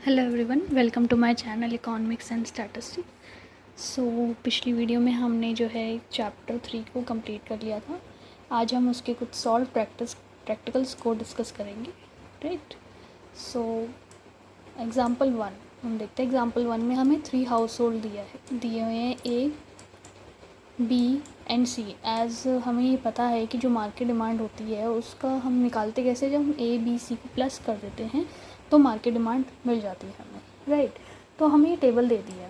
Hello everyone, welcome to my channel economics and statistics. पिछली video में हमने जो है चैप्टर 3 को कंप्लीट कर लिया था। आज हम उसके कुछ सॉल्व प्रैक्टिकल्स को डिस्कस करेंगे, राइट। एग्जांपल 1 हम देखते हैं। एग्जांपल 1 में हमें 3 हाउस होल्ड दिए हुए हैं, ए, बी एंड सी। एज हमें ये पता है कि जो मार्केट डिमांड होती है उसका हम निकालते कैसे, जब हम ए बी सी को प्लस कर देते हैं तो मार्केट डिमांड मिल जाती है हमें, राइट। तो हमें ये टेबल दे दी है,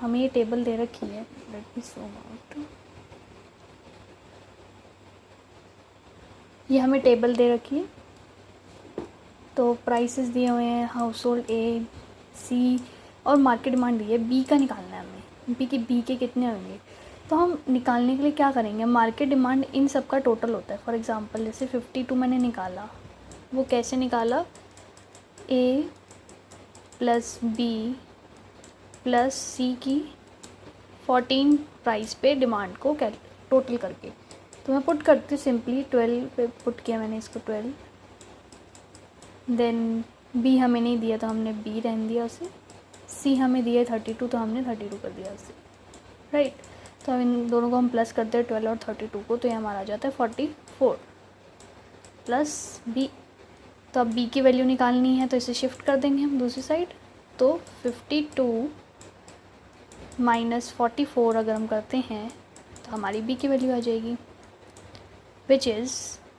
हमें ये टेबल दे रखी है। Late me show out. ये हमें टेबल दे रखी है, तो प्राइसेस दिए हुए हैं हाउस होल्ड ए, सी और मार्केट डिमांड दी है। बी का निकालना है हमें, बी के कितने होंगे। तो हम निकालने के लिए क्या करेंगे, मार्केट डिमांड इन सब का टोटल होता है। फॉर एग्जांपल जैसे 52 मैंने निकाला, वो कैसे निकाला, ए प्लस बी प्लस सी की 14 प्राइस पे डिमांड को टोटल करके। तो मैं पुट करती हूँ सिंपली, 12 पे पुट किया मैंने इसको 12। देन बी हमें नहीं दिया तो हमने बी रहने दिया उसे, सी हमें दिया 32 तो हमने 32 कर दिया उसे, राइट। तो अब इन दोनों को हम प्लस करते हैं 12 और 32 को, तो ये हमारा आ जाता है 44 प्लस बी। तो अब बी की वैल्यू निकालनी है तो इसे शिफ्ट कर देंगे हम दूसरी साइड। तो 52 माइनस 44 अगर हम करते हैं तो हमारी बी की वैल्यू आ जाएगी, विच इज़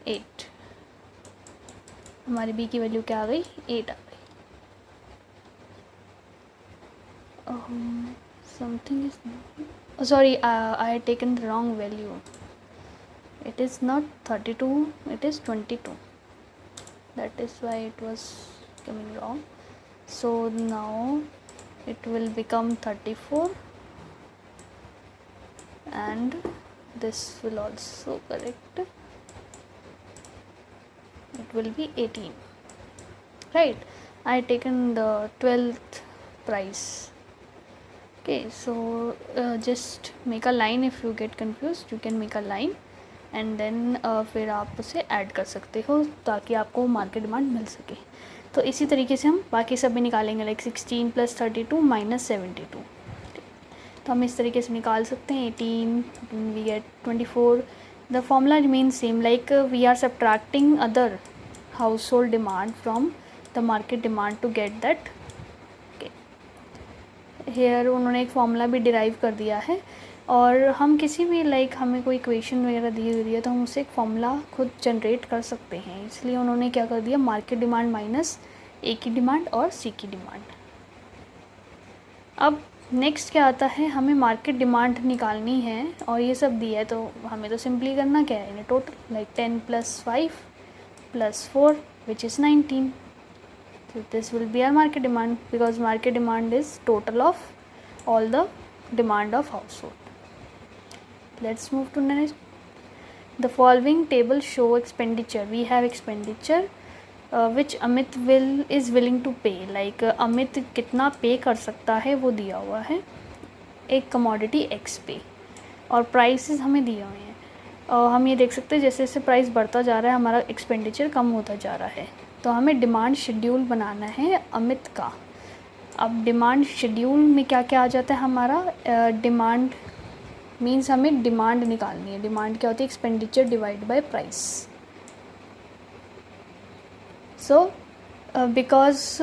8। हमारी बी की वैल्यू क्या आ गई, 8 आ गई। Something is sorry, I had taken the wrong value. It is not 32, it is 22. That is why it was coming wrong. So now it will become 34 and this will also correct. It will be 18, right. I taken the 12th price. Okay, so just make a line. If you get confused you can make a line and then फिर आप उसे add कर सकते हो ताकि आपको market demand मिल सके। तो इसी तरीके से हम बाकी सब भी निकालेंगे, लाइक 16 प्लस 32 माइनस 72। तो हम इस तरीके से निकाल सकते हैं 18, we get 24। The formula remain same, like we are subtracting other household demand from the market demand to get that. Here उन्होंने एक फॉर्मूला भी डिराइव कर दिया है, और हम किसी भी लाइक हमें कोई इक्वेशन वगैरह दी हुई है तो हम उससे एक फॉर्मूला खुद जनरेट कर सकते हैं। इसलिए उन्होंने क्या कर दिया, मार्केट डिमांड माइनस ए की डिमांड और सी की डिमांड। अब नेक्स्ट क्या आता है, हमें मार्केट डिमांड निकालनी है और ये सब दिया है, तो हमें तो सिंपली करना क्या है, total like 10 plus 5 plus 4 which is 19। So this will be our market demand, because market demand is total of all the demand of household. Let's move to next. The following table show expenditure. We have expenditure which Amit is willing to pay. Like Amit कितना पे कर सकता है वो दिया हुआ है एक कमोडिटी X पे, और प्राइसेस हमें दिए हुए हैं। हम ये देख सकते हैं जैसे जैसे प्राइस बढ़ता जा रहा है हमारा एक्सपेंडिचर कम होता जा रहा है। तो हमें डिमांड शेड्यूल बनाना है अमित का। अब डिमांड शेड्यूल में क्या क्या आ जाता है हमारा, डिमांड मींस हमें डिमांड निकालनी है। डिमांड क्या होती है, expenditure divide by price. So because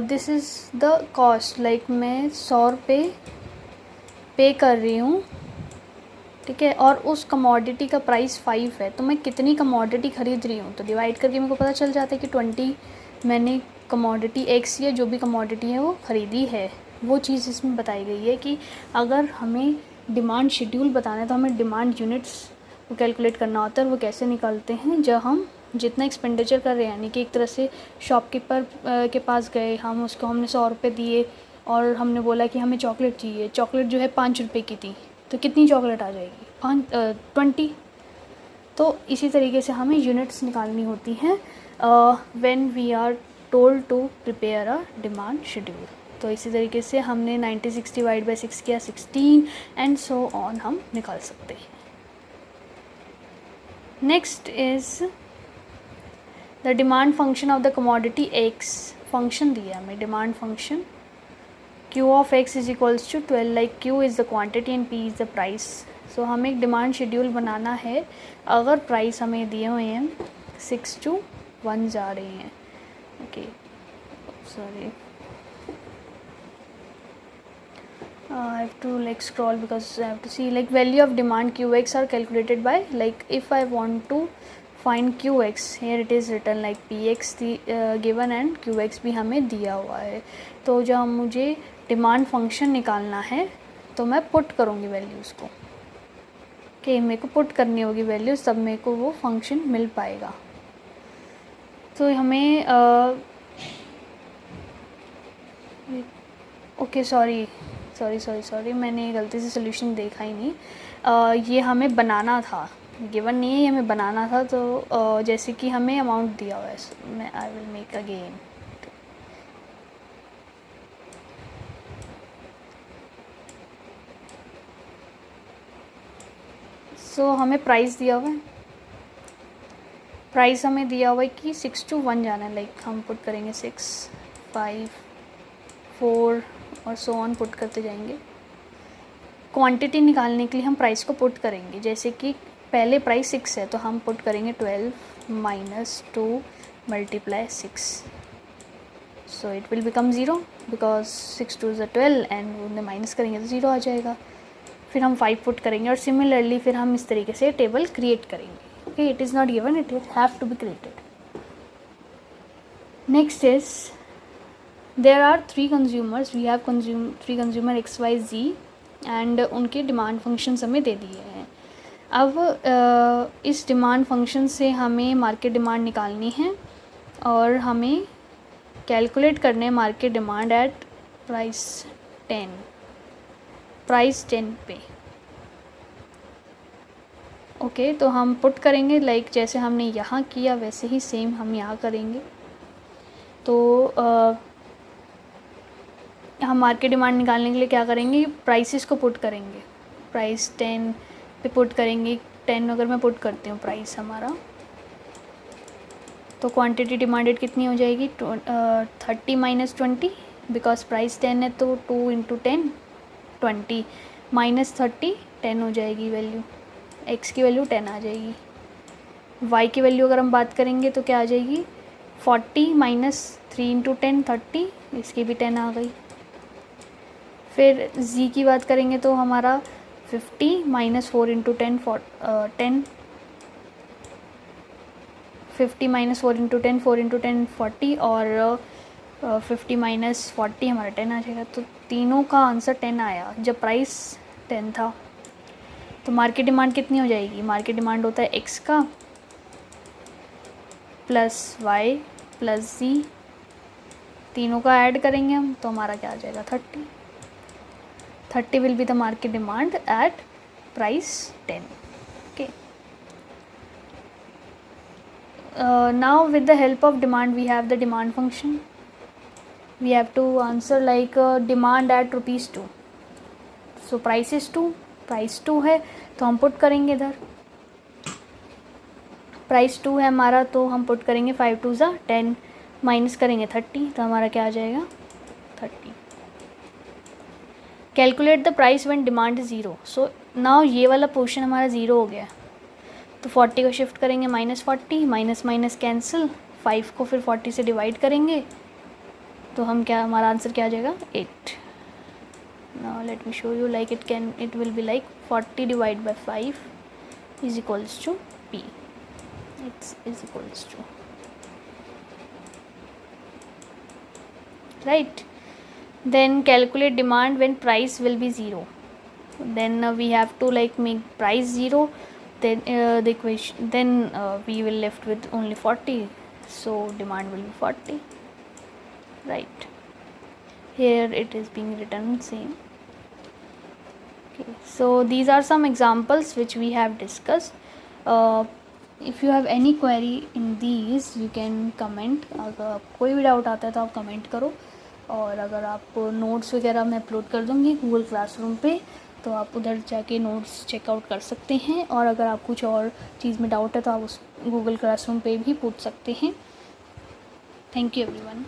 this is the cost, like मैं 100 रुपये पे कर रही हूँ, ठीक है, और उस कमोडिटी का प्राइस 5 है, तो मैं कितनी कमोडिटी ख़रीद रही हूँ तो डिवाइड करके मेरे को पता चल जाता है कि 20 मैंने कमोडिटी एक्स या जो भी कमोडिटी है वो ख़रीदी है। वो चीज़ इसमें बताई गई है कि अगर हमें डिमांड शेड्यूल बताना है तो हमें डिमांड यूनिट्स को कैलकुलेट करना होता है। और वो कैसे निकलते हैं, जब हम जितना एक्सपेंडिचर कर रहे हैं, यानी कि एक तरह से शॉपकीपर के पास गए, हम उसको हमने 100 रुपये दिए और हमने बोला कि हमें चॉकलेट चाहिए। चॉकलेट जो है 5 रुपये की थी, तो कितनी चॉकलेट आ जाएगी, 20। तो इसी तरीके से हमें यूनिट्स निकालनी होती हैं when we are told to prepare a demand schedule. तो इसी तरीके से हमने 96 डिवाइड बाई 6 किया 16 एंड सो ऑन हम निकाल सकते हैं। Next is the demand function of the commodity x function दिया है हमें, demand function Q of x is equals to 12, like Q is the quantity and P is the price. So हमें एक demand schedule बनाना है अगर price हमें दिए हुए हैं 6 to 1 जा रही हैं। Okay sorry, I have to like scroll because I have to see like value of demand Qx are calculated by, like if I want to find Qx, here it is written like Px given and Qx भी हमें दिया हुआ है। तो जब मुझे demand function निकालना है तो मैं पुट करूँगी वैल्यूज़ को, कि मेरे को पुट करनी होगी वैल्यूज़, तब मेरे को वो फंक्शन मिल पाएगा। तो हमें ओके सॉरी मैंने गलती से सोल्यूशन देखा ही नहीं। ये हमें बनाना था, गिवन नहीं है, ये हमें बनाना था। तो जैसे कि हमें अमाउंट दिया हुआ है, मैं आई विल मेक अगेन। सो हमें प्राइस दिया हुआ है, प्राइस हमें दिया हुआ है कि 6 to 1 जाना है, लाइक हम पुट करेंगे 6, 5, 4 और सो ऑन पुट करते जाएंगे। क्वांटिटी निकालने के लिए हम प्राइस को पुट करेंगे, जैसे कि पहले प्राइस 6 है तो हम पुट करेंगे 12 minus 2 multiply 6, so it will become 0 because 6 2 is 12 and उन्हें माइनस करेंगे तो 0 आ जाएगा। फिर हम 5 पुट करेंगे और सिमिलरली फिर हम इस तरीके से टेबल क्रिएट करेंगे। Okay, it is not given, it have to be created. Next is there are 3 consumers, we have 3 consumer XYZ and उनके डिमांड फंक्शंस हमें दे दिए हैं। अब इस डिमांड फंक्शन से हमें मार्केट डिमांड निकालनी है और हमें कैलकुलेट करने मार्केट डिमांड एट प्राइस 10 पे। ओके, तो हम पुट करेंगे लाइक जैसे हमने यहाँ किया वैसे ही सेम हम यहाँ करेंगे। तो हम मार्केट डिमांड निकालने के लिए क्या करेंगे, प्राइसेस को पुट करेंगे, प्राइस 10 पे पुट करेंगे। 10 अगर मैं पुट करती हूँ प्राइस हमारा, तो क्वांटिटी डिमांडेड कितनी हो जाएगी, 30 माइनस 20, बिकॉज प्राइस 10 है तो 2 इंटू 10 20 माइनस 30 10 हो जाएगी वैल्यू, x की वैल्यू 10 आ जाएगी। y की वैल्यू अगर हम बात करेंगे तो क्या आ जाएगी, 40 माइनस 3 इंटू 10 30, इसकी भी 10 आ गई। फिर z की बात करेंगे तो हमारा 50 minus 4 into 10 10, 50 minus 4 into 10 4 into 10 40 और 50 माइनस 40 हमारा 10 आ जाएगा। तो तीनों का आंसर 10 आया जब प्राइस 10 था। तो मार्केट डिमांड कितनी हो जाएगी, मार्केट डिमांड होता है x का प्लस y प्लस z, तीनों का ऐड करेंगे हम तो हमारा क्या आ जाएगा 30 will be the market demand at price 10। Okay, now with the help of demand we have the demand function, we have to answer like demand at ₹2, so price is 2, price 2 है तो हम पुट करेंगे इधर, price 2 है हमारा तो हम put करेंगे 5 2 ज़ा 10 माइनस करेंगे 30 तो हमारा क्या आ जाएगा 30। Calculate the price when demand is 0, so now ये वाला पोर्शन हमारा 0 हो गया, तो 40 को शिफ्ट करेंगे -40, माइनस माइनस कैंसिल, 5 को फिर 40 से डिवाइड करेंगे तो हम क्या, हमारा आंसर क्या आ जाएगा 8। Now let me show you like it will be like 40 divide by 5 is equals to P, it's is equals to right. Then calculate demand when price will be 0, then we have to like make price 0, then the equation, then we will left with only 40, so demand will be 40, right. Here it is being written same. Okay, so these are some examples which we have discussed. If you have any query in these you can comment, अगर कोई भी doubt आता है तो आप comment करो, और अगर आप नोट्स वगैरह मैं अपलोड कर दूँगी गूगल क्लासरूम पे तो आप उधर जाके नोट्स चेकआउट कर सकते हैं, और अगर आप कुछ और चीज़ में डाउट है तो आप उस गूगल क्लासरूम पे भी पूछ सकते हैं। Thank you everyone.